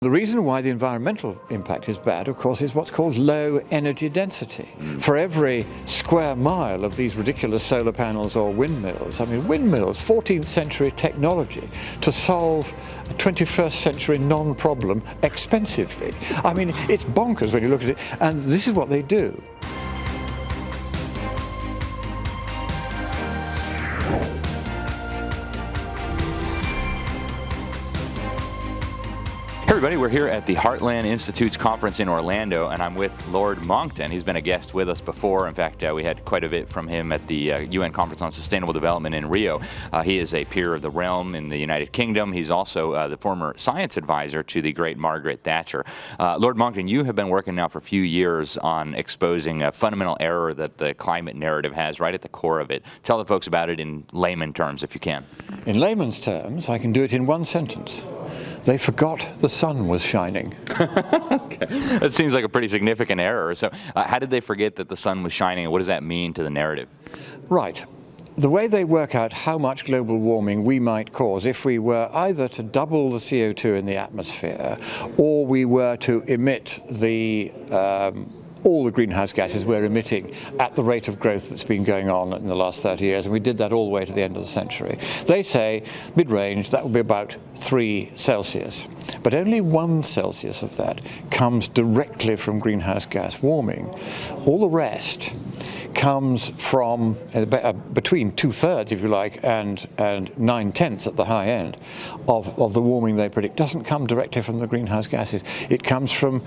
The reason why the environmental impact is bad, of course, is what's called low energy density. For every square mile of these ridiculous solar panels or windmills, I mean windmills, 14th century technology to solve a 21st century non-problem expensively. I mean, it's bonkers when you look at it, and this is what they do. Hey everybody, we're here at the Heartland Institute's conference in Orlando, and I'm with Lord Monckton. He's been a guest with us before. In fact, we had quite a bit from him at the UN Conference on Sustainable Development in Rio. He is a peer of the realm in the United Kingdom. He's also the former science advisor to the great Margaret Thatcher. Lord Monckton, you have been working now for a few years on exposing a fundamental error that the climate narrative has right at the core of it. Tell the folks about it in layman terms, if you can. In layman's terms, I can do it in one sentence. They forgot the sun was shining. Okay. That seems like a pretty significant error. So how did they forget that the sun was shining, and what does that mean to the narrative? Right. The way they work out how much global warming we might cause if we were either to double the CO2 in the atmosphere or we were to emit all the greenhouse gases we're emitting at the rate of growth that's been going on in the last 30 years, and we did that all the way to the end of the century. They say, mid-range, that will be about 3 Celsius. But only 1 Celsius of that comes directly from greenhouse gas warming. All the rest comes from between 2/3, if you like, and 9/10 at the high end of the warming they predict. Doesn't come directly from the greenhouse gases. It comes from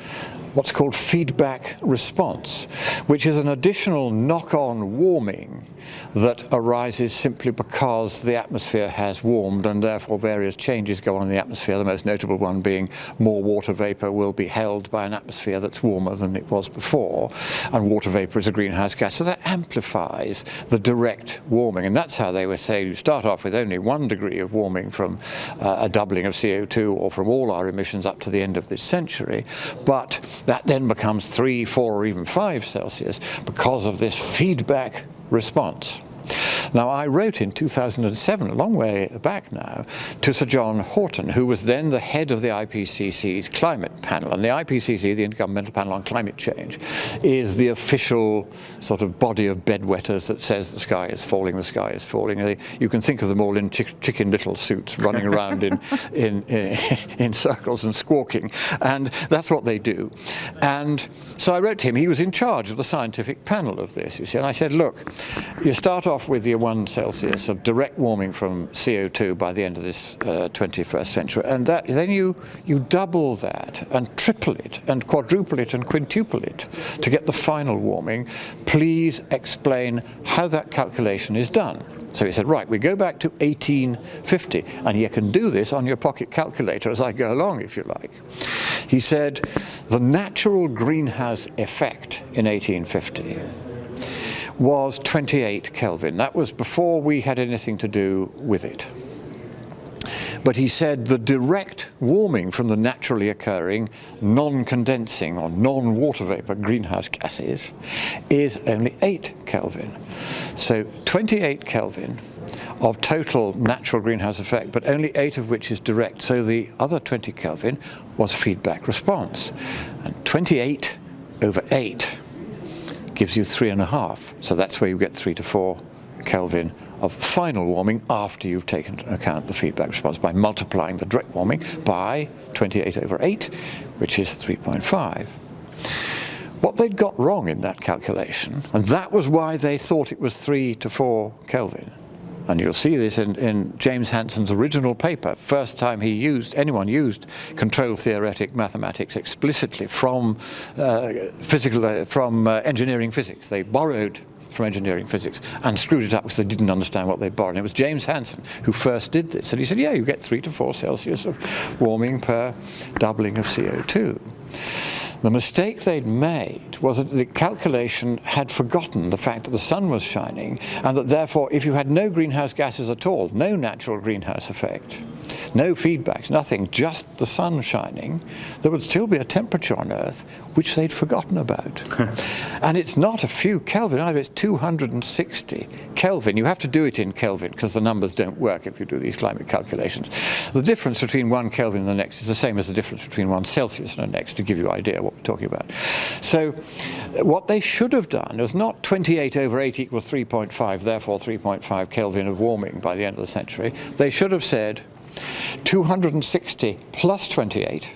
what's called feedback response, which is an additional knock-on warming that arises simply because the atmosphere has warmed and therefore various changes go on in the atmosphere, the most notable one being more water vapor will be held by an atmosphere that's warmer than it was before, and water vapor is a greenhouse gas, so that amplifies the direct warming, and that's how they would say you start off with only 1 degree of warming from a doubling of CO2 or from all our emissions up to the end of this century, but that then becomes 3, 4 or even 5 Celsius because of this feedback response. Now, I wrote in 2007, a long way back now, to Sir John Horton, who was then the head of the IPCC's climate panel. And the IPCC, the Intergovernmental Panel on Climate Change, is the official sort of body of bedwetters that says the sky is falling, the sky is falling. You can think of them all in Chicken Little suits running around in circles and squawking. And that's what they do. And so I wrote to him. He was in charge of the scientific panel of this, you see. And I said, look, you start off with the 1 Celsius of direct warming from CO2 by the end of this 21st century, and then you double that and triple it and quadruple it and quintuple it to get the final warming. Please explain how that calculation is done. So he said, right, we go back to 1850, and you can do this on your pocket calculator as I go along, if you like. He said, the natural greenhouse effect in 1850 was 28 Kelvin. That was before we had anything to do with it. But he said the direct warming from the naturally occurring non-condensing or non-water vapor greenhouse gases is only 8 Kelvin. So 28 Kelvin of total natural greenhouse effect, but only 8 of which is direct. So the other 20 Kelvin was feedback response. And 28 over 8 gives you 3.5. So that's where you get 3 to 4 Kelvin of final warming after you've taken into account the feedback response by multiplying the direct warming by 28 over 8, which is 3.5. What they'd got wrong in that calculation, and that was why they thought it was 3 to 4 Kelvin, and you'll see this in James Hansen's original paper, first time anyone used control theoretic mathematics explicitly from engineering physics. They borrowed from engineering physics and screwed it up because they didn't understand what they borrowed. And it was James Hansen who first did this. And he said, yeah, you get 3 to 4 Celsius of warming per doubling of CO2. The mistake they'd made was that the calculation had forgotten the fact that the sun was shining, and that therefore if you had no greenhouse gases at all, no natural greenhouse effect, no feedbacks, nothing, just the sun shining, there would still be a temperature on Earth which they'd forgotten about. And it's not a few Kelvin either, it's 260 Kelvin. You have to do it in Kelvin because the numbers don't work if you do these climate calculations. The difference between 1 Kelvin and the next is the same as the difference between 1 Celsius and the next, to give you an idea what we're talking about. So what they should have done was not 28 over 8 equals 3.5, therefore 3.5 Kelvin of warming by the end of the century. They should have said 260 plus 28,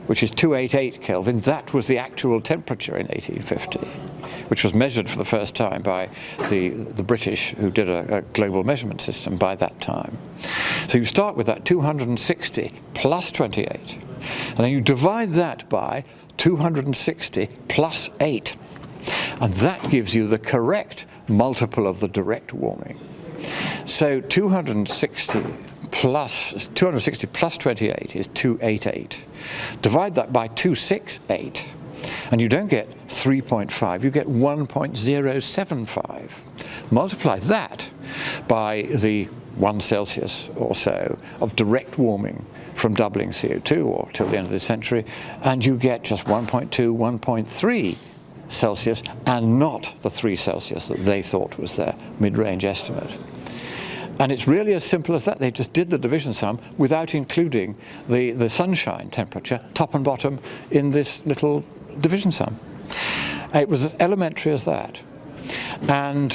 which is 288 Kelvin. That was the actual temperature in 1850, which was measured for the first time by the British, who did a global measurement system by that time. So you start with that 260 plus 28, and then you divide that by 260 plus 8, and that gives you the correct multiple of the direct warming. So 260 plus 28 is 288. Divide that by 268, and you don't get 3.5, you get 1.075. Multiply that by the 1 Celsius or so of direct warming from doubling CO2 or till the end of this century, and you get just 1.2, 1.3 Celsius, and not the 3 Celsius that they thought was their mid-range estimate. And it's really as simple as that. They just did the division sum without including the sunshine temperature, top and bottom, in this little division sum. It was as elementary as that. And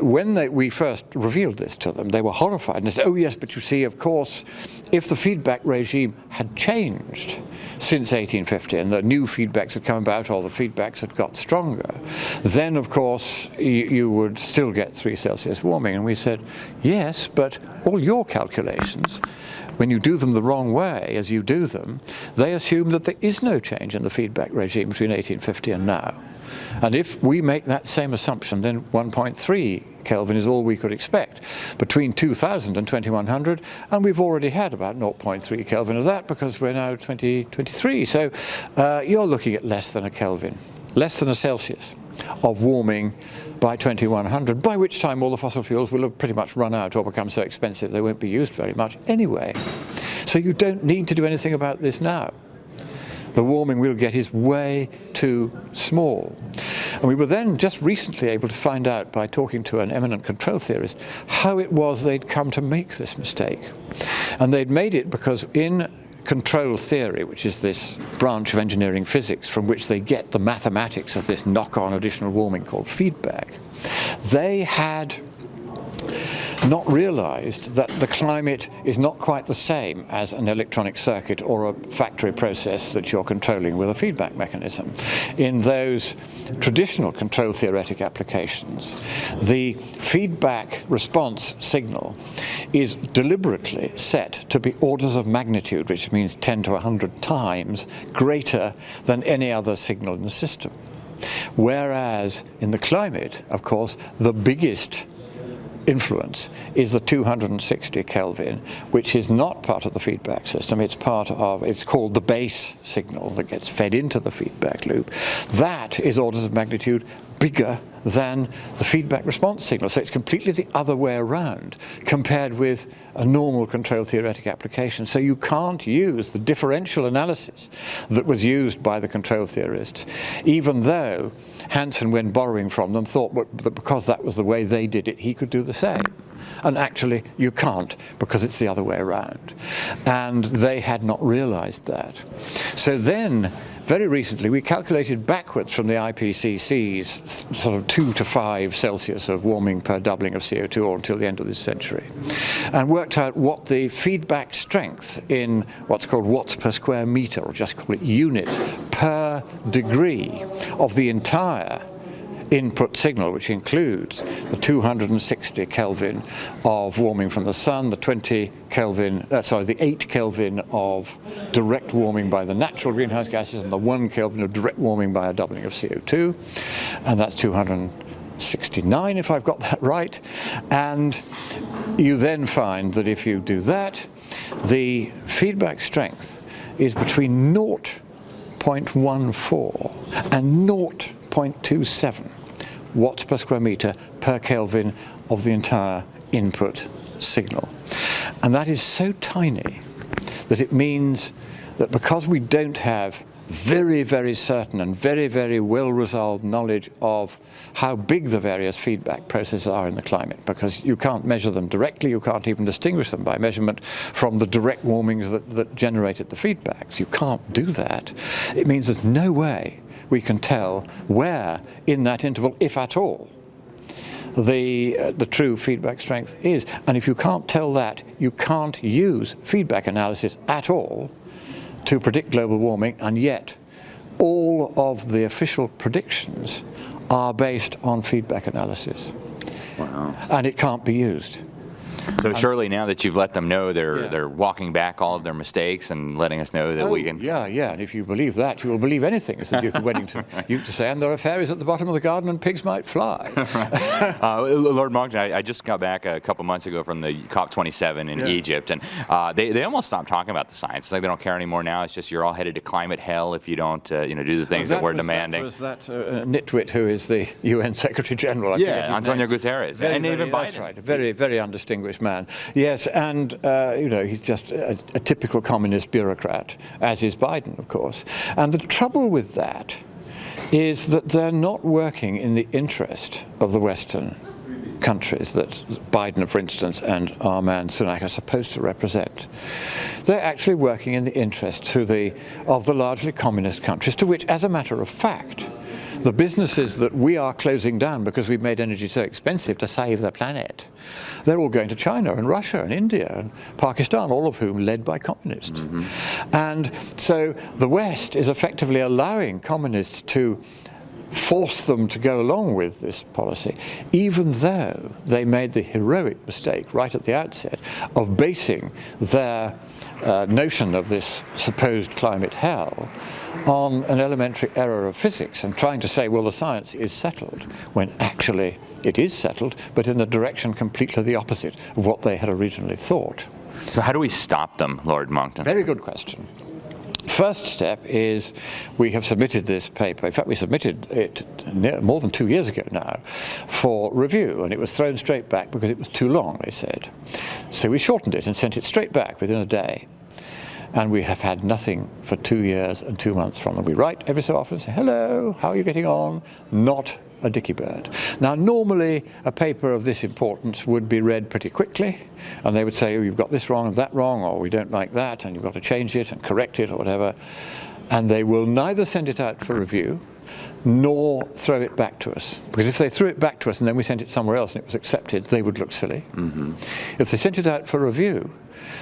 when we first revealed this to them, they were horrified. And they said, oh yes, but you see, of course, if the feedback regime had changed since 1850 and the new feedbacks had come about, or the feedbacks had got stronger, then of course you would still get 3 Celsius warming. And we said, yes, but all your calculations, when you do them the wrong way as you do them, they assume that there is no change in the feedback regime between 1850 and now. And if we make that same assumption, then 1.3 Kelvin is all we could expect between 2000 and 2100, and we've already had about 0.3 Kelvin of that because we're now 2023. So you're looking at less than a Kelvin, less than a Celsius of warming by 2100, by which time all the fossil fuels will have pretty much run out or become so expensive they won't be used very much anyway. So you don't need to do anything about this now. The warming we'll get is way too small. And we were then just recently able to find out by talking to an eminent control theorist how it was they'd come to make this mistake. And they'd made it because in control theory, which is this branch of engineering physics from which they get the mathematics of this knock-on additional warming called feedback, they had not realized that the climate is not quite the same as an electronic circuit or a factory process that you're controlling with a feedback mechanism. In those traditional control theoretic applications, the feedback response signal is deliberately set to be orders of magnitude, which means 10 to 100 times greater than any other signal in the system. Whereas in the climate, of course, the biggest influence is the 260 Kelvin, which is not part of the feedback system. It's called the base signal that gets fed into the feedback loop. That is orders of magnitude bigger than the feedback response signal. So it's completely the other way around compared with a normal control theoretic application. So you can't use the differential analysis that was used by the control theorists, even though Hansen, when borrowing from them, thought that because that was the way they did it, he could do the same. And actually you can't, because it's the other way around. And they had not realized that. So then, very recently, we calculated backwards from the IPCC's sort of 2 to 5 Celsius of warming per doubling of CO2 or until the end of this century, and worked out what the feedback strength in what's called watts per square meter, or just call it units per degree of the entire input signal, which includes the 260 Kelvin of warming from the sun, the 8 Kelvin of direct warming by the natural greenhouse gases, and the 1 Kelvin of direct warming by a doubling of CO2, and that's 269 if I've got that right. And you then find that if you do that, the feedback strength is between 0 0.14 and 0.27 watts per square meter per Kelvin of the entire input signal. And that is so tiny that it means that because we don't have very, very certain and very, very well-resolved knowledge of how big the various feedback processes are in the climate, because you can't measure them directly, you can't even distinguish them by measurement from the direct warmings that generated the feedbacks. You can't do that. It means there's no way we can tell where in that interval, if at all, the true feedback strength is. And if you can't tell that, you can't use feedback analysis at all to predict global warming, and yet all of the official predictions are based on feedback analysis. Wow. And it can't be used. So surely now that you've let them know they're walking back all of their mistakes and letting us know that we can... Yeah, and if you believe that, you will believe anything, as the Duke of Wellington used to say, and there are fairies at the bottom of the garden and pigs might fly. Lord Monckton, I just got back a couple months ago from the COP27 in Egypt, and they almost stopped talking about the science. It's like they don't care anymore now. It's just you're all headed to climate hell if you don't do the things that we're demanding. That was that nitwit who is the UN Secretary General. Antonio Guterres. And even Biden. That's right, a very, very undistinguished man. Yes, and he's just a typical communist bureaucrat, as is Biden, of course. And the trouble with that is that they're not working in the interest of the Western countries that Biden, for instance, and our man Sunak are supposed to represent. They're actually working in the interest of the largely communist countries, to which, as a matter of fact, the businesses that we are closing down because we've made energy so expensive to save the planet, they're all going to China and Russia and India and Pakistan, all of whom led by communists. Mm-hmm. And so the West is effectively allowing communists to force them to go along with this policy, even though they made the heroic mistake right at the outset of basing their notion of this supposed climate hell on an elementary error of physics and trying to say, well, the science is settled, when actually it is settled, but in a direction completely the opposite of what they had originally thought. So how do we stop them, Lord Monckton? Very good question. First step is we have submitted this paper. In fact, we submitted it more than 2 years ago now for review, and it was thrown straight back because it was too long, they said. So we shortened it and sent it straight back within a day. And we have had nothing for 2 years and 2 months from them. We write every so often and say, hello, how are you getting on? Not a dicky bird. Now, normally a paper of this importance would be read pretty quickly, and they would say, oh, you've got this wrong and that wrong, or we don't like that, and you've got to change it and correct it or whatever. And they will neither send it out for review nor throw it back to us. Because if they threw it back to us and then we sent it somewhere else and it was accepted, they would look silly. Mm-hmm. If they sent it out for review,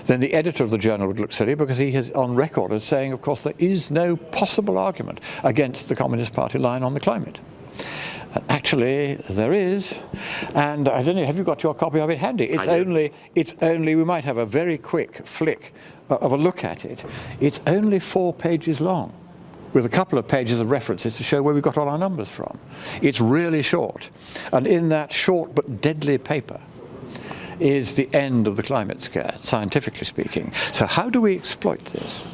then the editor of the journal would look silly because he is on record as saying, of course, there is no possible argument against the Communist Party line on the climate. And actually, there is, and I don't know, have you got your copy of it handy? It's only, we might have a very quick flick of a look at it. It's only 4 pages long, with a couple of pages of references to show where we got all our numbers from. It's really short, and in that short but deadly paper is the end of the climate scare, scientifically speaking. So how do we exploit this?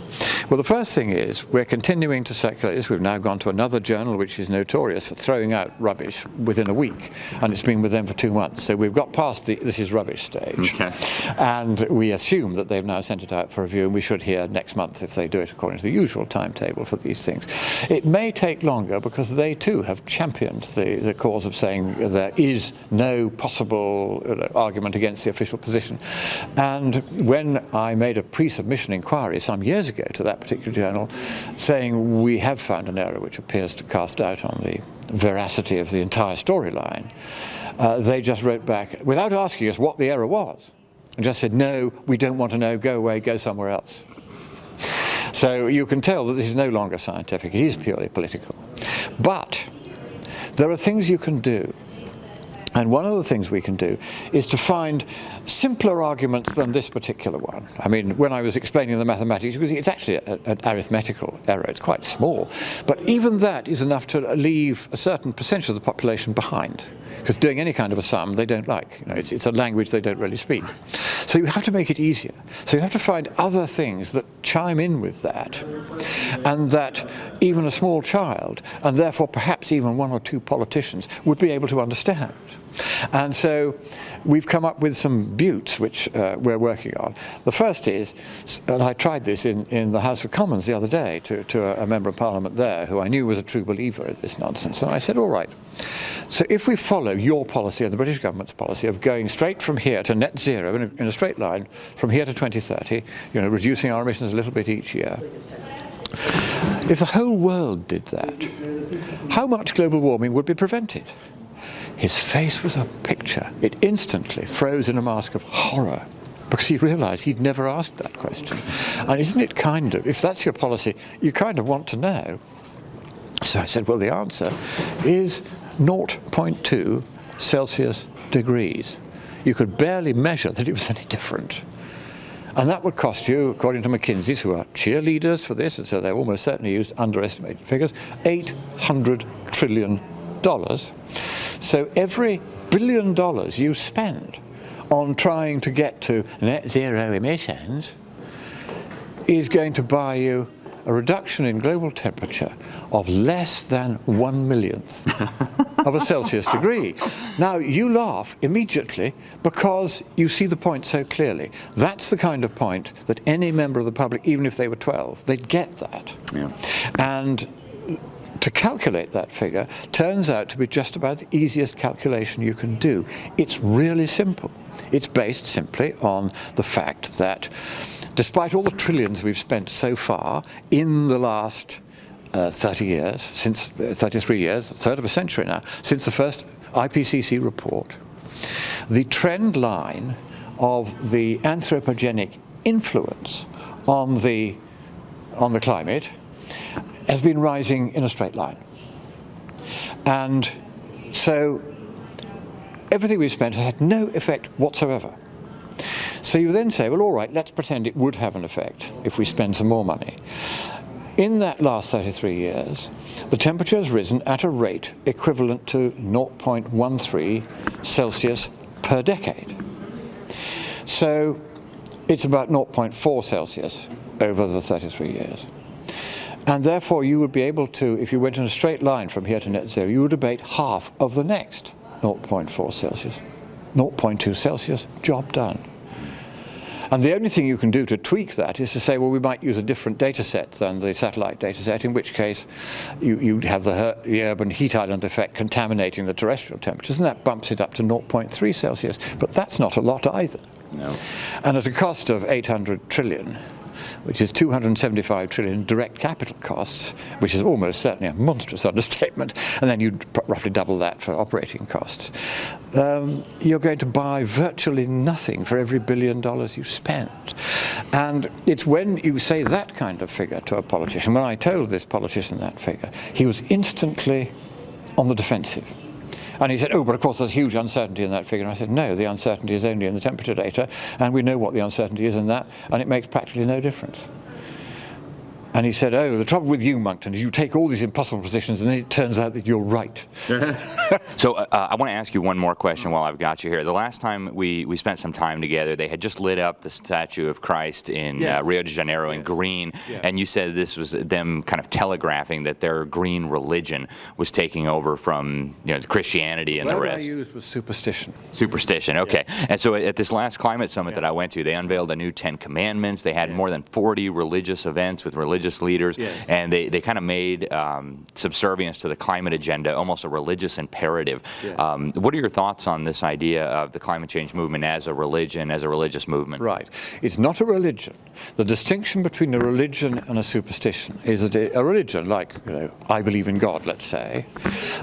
Well, the first thing is we're continuing to circulate this. We've now gone to another journal which is notorious for throwing out rubbish within a week, and it's been with them for 2 months. So we've got past the this is rubbish stage. Okay. And we assume that they've now sent it out for review, and we should hear next month if they do it according to the usual timetable for these things. It may take longer because they too have championed the cause of saying there is no possible argument against the official position. And when I made a pre-submission inquiry some years ago to that particular journal saying we have found an error which appears to cast doubt on the veracity of the entire storyline, they just wrote back without asking us what the error was and just said, no, we don't want to know, go away, go somewhere else. So you can tell that this is no longer scientific, it is purely political. But there are things you can do. And one of the things we can do is to find simpler arguments than this particular one. I mean, when I was explaining the mathematics, because it's actually an arithmetical error, it's quite small, but even that is enough to leave a certain percentage of the population behind. because doing any kind of a sum they don't like. It's a language they don't really speak. So you have to make it easier. So you have to find other things that chime in with that, and that even a small child, and therefore perhaps even one or two politicians, would be able to understand. And so we've come up with some buttes which we're working on. The first is, and I tried this in the House of Commons the other day to a member of Parliament there who I knew was a true believer in this nonsense, and I said, all right, so if we follow your policy and the British government's policy of going straight from here to net zero in a straight line from here to 2030, reducing our emissions a little bit each year, if the whole world did that, how much global warming would be prevented? His face was a picture. It instantly froze in a mask of horror, because he realized he'd never asked that question. And isn't it kind of, if that's your policy, you kind of want to know. So I said, well, the answer is 0.2 Celsius degrees. You could barely measure that it was any different. And that would cost you, according to McKinsey's, who are cheerleaders for this, and so they almost certainly used underestimated figures, $800 trillion. So every $1 billion you spend on trying to get to net zero emissions is going to buy you a reduction in global temperature of less than 1/1,000,000th of a Celsius degree. Now, you laugh immediately because you see the point so clearly. That's the kind of point that any member of the public, even if they were 12, they'd get that. Yeah. And to calculate that figure turns out to be just about the easiest calculation you can do. It's really simple. It's based simply on the fact that despite all the trillions we've spent so far in the last 30 years, since 33 years, a third of a century now, since the first IPCC report, the trend line of the anthropogenic influence on the climate has been rising in a straight line. And so everything we've spent has had no effect whatsoever. So you then say, well, all right, let's pretend it would have an effect if we spend some more money. In that last 33 years, the temperature has risen at a rate equivalent to 0.13 Celsius per decade. So it's about 0.4 Celsius over the 33 years. And therefore you would be able to, if you went in a straight line from here to net zero, you would abate half of the next 0.4 Celsius. 0.2 Celsius, job done. And the only thing you can do to tweak that is to say, well, we might use a different data set than the satellite data set, in which case you have the urban heat island effect contaminating the terrestrial temperatures, and that bumps it up to 0.3 Celsius. But that's not a lot either. No. And at a cost of 800 trillion, which is 275 trillion direct capital costs, which is almost certainly a monstrous understatement, and then you'd roughly double that for operating costs. You're going to buy virtually nothing for every $1 billion you spend. And it's when you say that kind of figure to a politician, when I told this politician that figure, he was instantly on the defensive. And he said, oh, but of course there's huge uncertainty in that figure. And I said, no, the uncertainty is only in the temperature data, and we know what the uncertainty is in that, and it makes practically no difference. And he said, oh, the trouble with you, Monckton, is you take all these impossible positions, and then it turns out that you're right. So I want to ask you one more question while I've got you here. The last time we spent some time together, they had just lit up the statue of Christ in Rio de Janeiro in green, and you said this was them kind of telegraphing that their green religion was taking over from Christianity and the rest. What I used was superstition. Superstition, okay. Yeah. And so at this last climate summit that I went to, they unveiled a new 10 Commandments. They had more than 40 religious events with religious leaders, and they kind of made subservience to the climate agenda almost a religious imperative. What are your thoughts on this idea of the climate change movement as a religion, as a religious movement? Right. It's not a religion. The distinction between a religion and a superstition is that a religion, like I believe in God, let's say,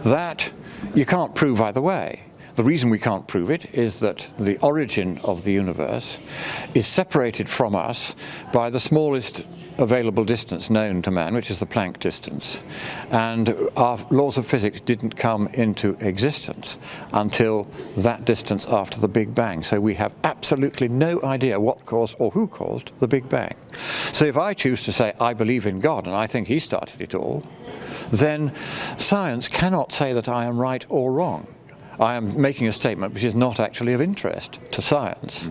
that you can't prove either way. The reason we can't prove it is that the origin of the universe is separated from us by the smallest available distance known to man, which is the Planck distance. And our laws of physics didn't come into existence until that distance after the Big Bang. So we have absolutely no idea what caused or who caused the Big Bang. So if I choose to say I believe in God and I think he started it all, then science cannot say that I am right or wrong. I am making a statement which is not actually of interest to science.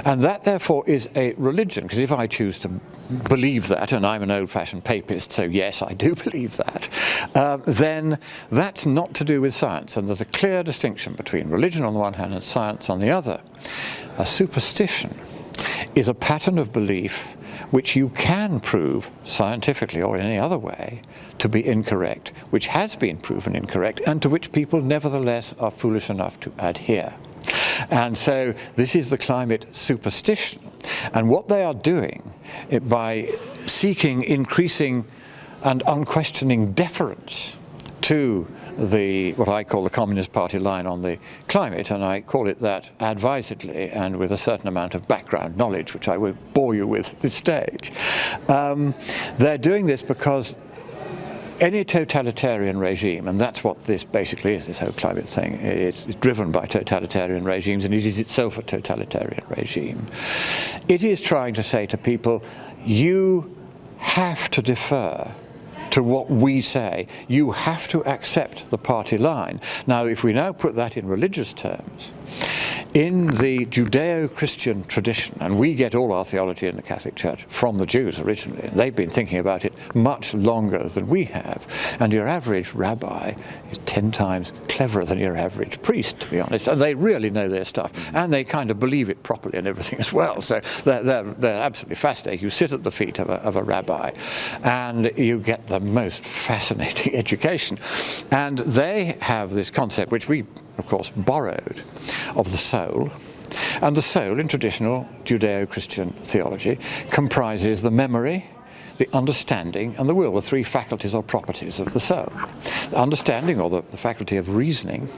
And that therefore is a religion, because if I choose to believe that, and I'm an old-fashioned papist, so yes, I do believe that, then that's not to do with science. And there's a clear distinction between religion on the one hand and science on the other. A superstition is a pattern of belief which you can prove scientifically or in any other way to be incorrect, which has been proven incorrect, and to which people nevertheless are foolish enough to adhere. And so this is the climate superstition. And what they are doing by seeking increasing and unquestioning deference to what I call the Communist Party line on the climate, and I call it that advisedly and with a certain amount of background knowledge, which I won't bore you with at this stage. They're doing this because any totalitarian regime, and that's what this basically is, this whole climate thing, it's driven by totalitarian regimes, and it is itself a totalitarian regime. It is trying to say to people, you have to defer to what we say. You have to accept the party line. Now, if we now put that in religious terms, in the Judeo-Christian tradition, and we get all our theology in the Catholic Church from the Jews originally, and they've been thinking about it much longer than we have, and your average rabbi is 10 times cleverer than your average priest, to be honest, and they really know their stuff, and they kind of believe it properly and everything as well, so they're absolutely fascinating. You sit at the feet of a rabbi, and you get the most fascinating education, and they have this concept, which we of course borrowed, of the soul. And the soul, in traditional Judeo-Christian theology, comprises the memory, the understanding, and the will, the three faculties or properties of the soul. The understanding, or the faculty of reasoning,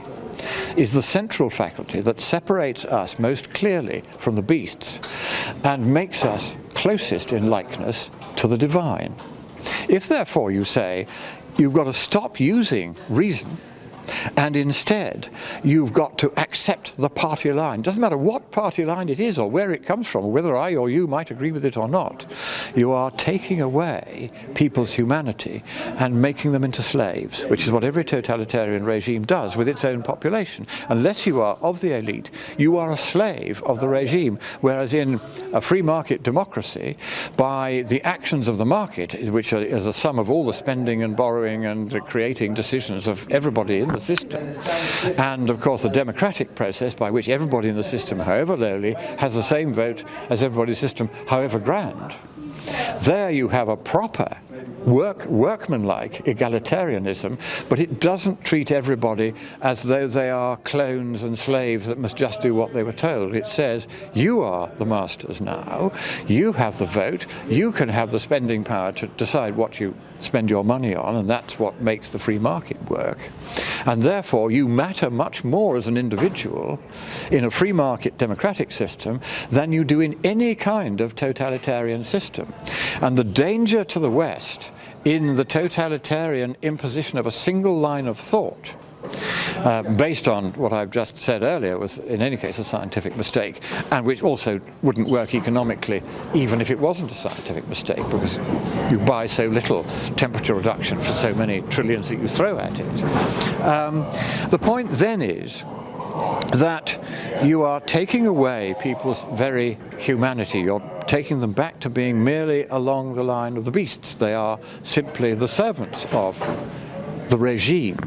is the central faculty that separates us most clearly from the beasts and makes us closest in likeness to the divine. If therefore you say, you've got to stop using reason, and instead you've got to accept the party line. Doesn't matter what party line it is or where it comes from, or whether I or you might agree with it or not. You are taking away people's humanity and making them into slaves, which is what every totalitarian regime does with its own population. Unless you are of the elite, you are a slave of the regime, whereas in a free market democracy, by the actions of the market, which is a sum of all the spending and borrowing and creating decisions of everybody in the system, and of course the democratic process by which everybody in the system, however lowly, has the same vote as everybody in the system, however grand. There you have a proper workmanlike egalitarianism, but it doesn't treat everybody as though they are clones and slaves that must just do what they were told. It says, you are the masters now, you have the vote, you can have the spending power to decide what you spend your money on, and that's what makes the free market work. And therefore you matter much more as an individual in a free market democratic system than you do in any kind of totalitarian system. And the danger to the West in the totalitarian imposition of a single line of thought, based on what I've just said earlier, was in any case a scientific mistake, and which also wouldn't work economically even if it wasn't a scientific mistake, because you buy so little temperature reduction for so many trillions that you throw at it. The point then is that you are taking away people's very humanity. You're taking them back to being merely along the line of the beasts. They are simply the servants of the regime.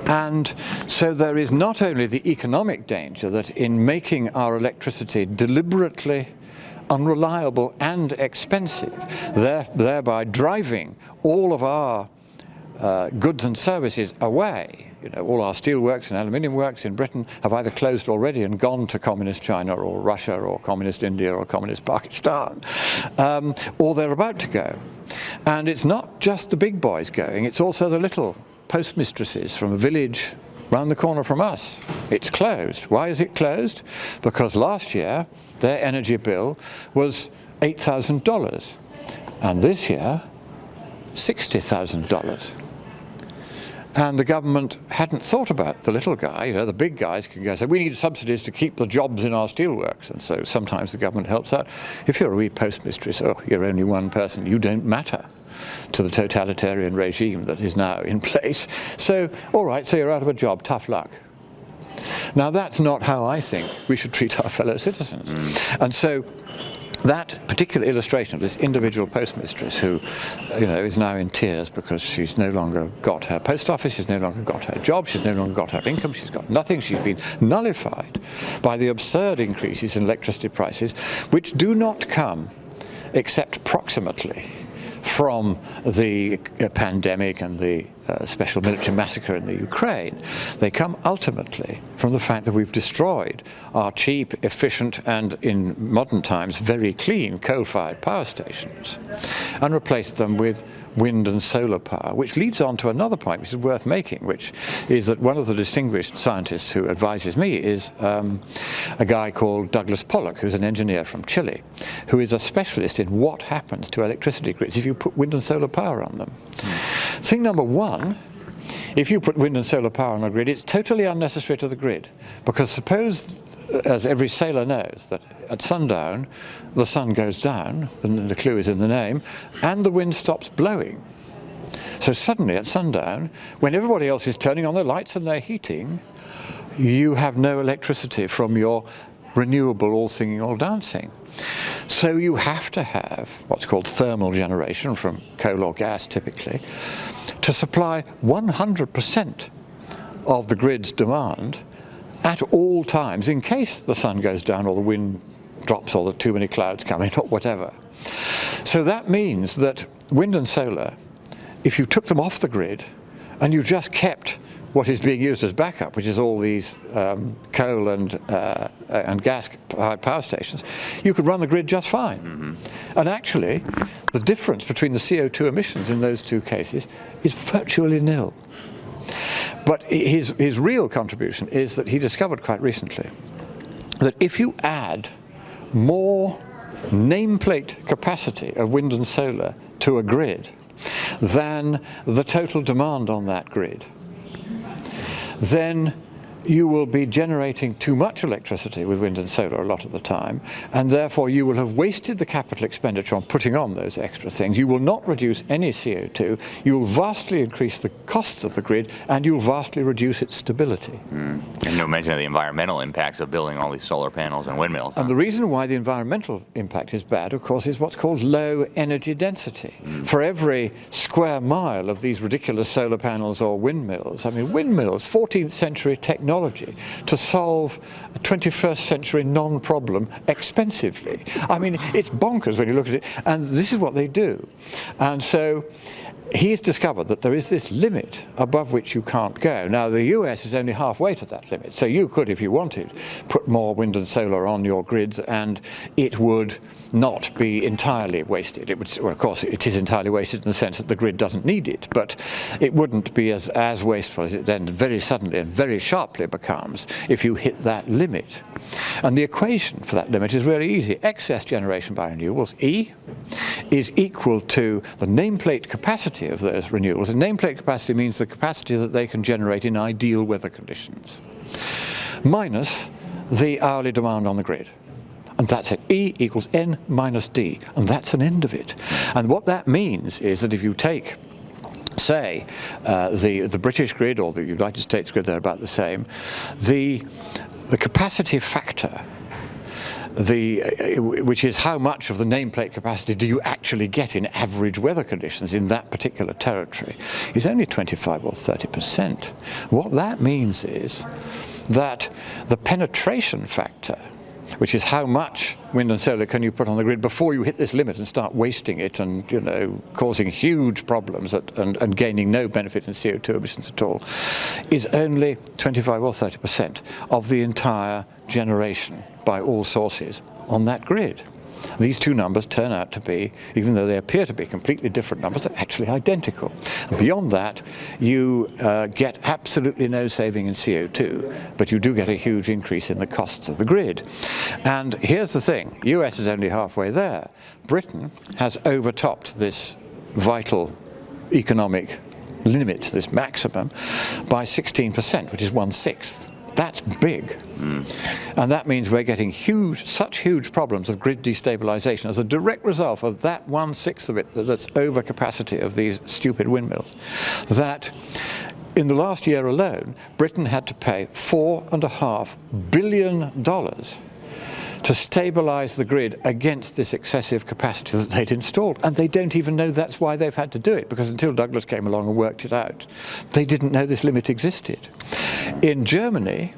And so there is not only the economic danger that in making our electricity deliberately unreliable and expensive, thereby driving all of our goods and services away. You know, all our steel works and aluminium works in Britain have either closed already and gone to communist China or Russia or communist India or communist Pakistan, or they're about to go. And it's not just the big boys going, it's also the little postmistresses from a village round the corner from us. It's closed. Why is it closed? Because last year their energy bill was $8,000 and this year $60,000. And the government hadn't thought about the little guy. You know, the big guys can go say, we need subsidies to keep the jobs in our steelworks. And so sometimes the government helps out. If you're a wee postmistress, oh, you're only one person, you don't matter to the totalitarian regime that is now in place. So, all right, so you're out of a job, tough luck. Now, that's not how I think we should treat our fellow citizens. And so that particular illustration of this individual postmistress who, is now in tears because she's no longer got her post office, she's no longer got her job, she's no longer got her income, she's got nothing, she's been nullified by the absurd increases in electricity prices, which do not come except proximately from the pandemic and the special military massacre in the Ukraine. They come ultimately from the fact that we've destroyed our cheap, efficient, and in modern times very clean coal-fired power stations and replaced them with wind and solar power, which leads on to another point which is worth making, which is that one of the distinguished scientists who advises me is a guy called Douglas Pollock, who's an engineer from Chile, who is a specialist in what happens to electricity grids if you put wind and solar power on them. Thing number one, if you put wind and solar power on a grid, it's totally unnecessary to the grid, because suppose, as every sailor knows, that at sundown the sun goes down, the clue is in the name, and the wind stops blowing. So suddenly at sundown, when everybody else is turning on their lights and their heating, you have no electricity from your renewable all singing, all dancing. So you have to have what's called thermal generation from coal or gas typically to supply 100% of the grid's demand at all times in case the sun goes down or the wind drops or there are too many clouds coming or whatever. So that means that wind and solar, if you took them off the grid and you just kept what is being used as backup, which is all these coal and gas power stations, you could run the grid just fine. Mm-hmm. And actually, the difference between the CO2 emissions in those two cases is virtually nil. But his real contribution is that he discovered quite recently that if you add more nameplate capacity of wind and solar to a grid than the total demand on that grid, then you will be generating too much electricity with wind and solar a lot of the time, and therefore you will have wasted the capital expenditure on putting on those extra things. You will not reduce any CO2, you will vastly increase the costs of the grid, and you'll vastly reduce its stability. And no mention of the environmental impacts of building all these solar panels and windmills. And the reason why the environmental impact is bad, of course, is what's called low energy density. For every square mile of these ridiculous solar panels or windmills, windmills, 14th century technology to solve a 21st century non-problem expensively. It's bonkers when you look at it, and this is what they do. And so he's discovered that there is this limit above which you can't go. Now, the US is only halfway to that limit, so you could, if you wanted, put more wind and solar on your grids and it would not be entirely wasted. It would, well, of course, it is entirely wasted in the sense that the grid doesn't need it, but it wouldn't be as wasteful as it then very suddenly and very sharply becomes if you hit that limit. And the equation for that limit is really easy. Excess generation by renewables, E, is equal to the nameplate capacity of those renewables. And nameplate capacity means the capacity that they can generate in ideal weather conditions, minus the hourly demand on the grid. And that's it. E equals N minus D. And that's an end of it. And what that means is that if you take, say, the British grid or the United States grid, they're about the same, the capacity factor, which is how much of the nameplate capacity do you actually get in average weather conditions in that particular territory, is only 25 or 30%. What that means is that the penetration factor, which is how much wind and solar can you put on the grid before you hit this limit and start wasting it and causing huge problems and gaining no benefit in CO2 emissions at all, is only 25 or 30% of the entire generation by all sources on that grid. These two numbers turn out to be, even though they appear to be completely different numbers, they're actually identical. And beyond that, you get absolutely no saving in CO2, but you do get a huge increase in the costs of the grid. And here's the thing, US is only halfway there. Britain has overtopped this vital economic limit, this maximum, by 16%, which is 1/6. That's big. And that means we're getting such huge problems of grid destabilization as a direct result of that 1/6 of it that's overcapacity of these stupid windmills, that In the last year alone, Britain had to pay $4.5 billion to stabilize the grid against this excessive capacity that they'd installed. And they don't even know that's why they've had to do it, because until Douglas came along and worked it out, they didn't know this limit existed. In Germany,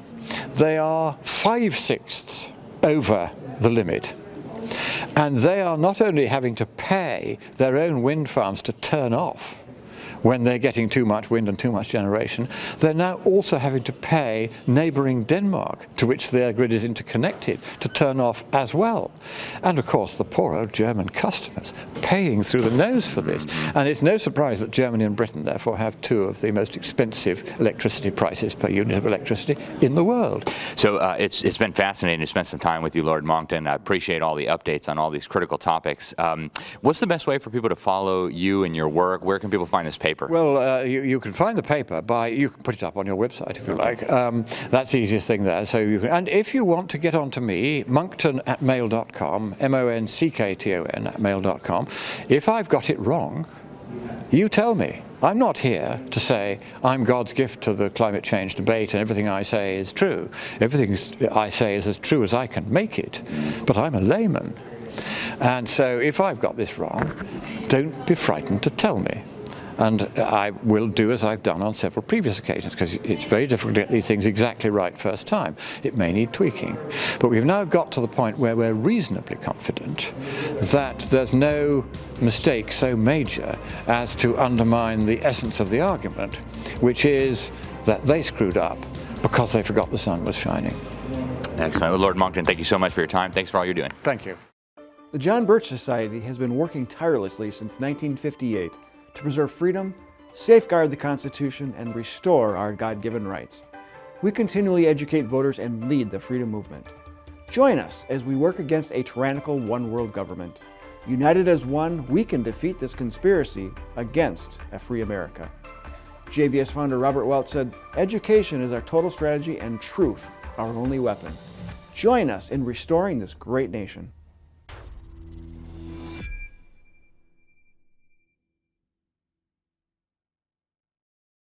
they are 5/6 over the limit. And they are not only having to pay their own wind farms to turn off when they're getting too much wind and too much generation, they're now also having to pay neighbouring Denmark, to which their grid is interconnected, to turn off as well. And of course the poor old German customers paying through the nose for this. And it's no surprise that Germany and Britain therefore have two of the most expensive electricity prices per unit of electricity in the world. So it's been fascinating to spend some time with you, Lord Monckton. I appreciate all the updates on all these critical topics. What's the best way for people to follow you and your work? Where can people find this paper? Well, you can find the paper you can put it up on your website if you like. That's the easiest thing there. So you can, and if you want to get on to me, monckton@mail.com, MONCKTON@mail.com. If I've got it wrong, you tell me. I'm not here to say I'm God's gift to the climate change debate and everything I say is true. Everything I say is as true as I can make it. But I'm a layman. And so if I've got this wrong, don't be frightened to tell me. And I will do as I've done on several previous occasions, because it's very difficult to get these things exactly right first time. It may need tweaking. But we've now got to the point where we're reasonably confident that there's no mistake so major as to undermine the essence of the argument, which is that they screwed up because they forgot the sun was shining. Excellent. Well, Lord Monckton, thank you so much for your time. Thanks for all you're doing. Thank you. The John Birch Society has been working tirelessly since 1958 to preserve freedom, safeguard the Constitution, and restore our God-given rights. We continually educate voters and lead the freedom movement. Join us as we work against a tyrannical one-world government. United as one, we can defeat this conspiracy against a free America. JVS founder Robert Welch said, "Education is our total strategy and truth our only weapon." Join us in restoring this great nation.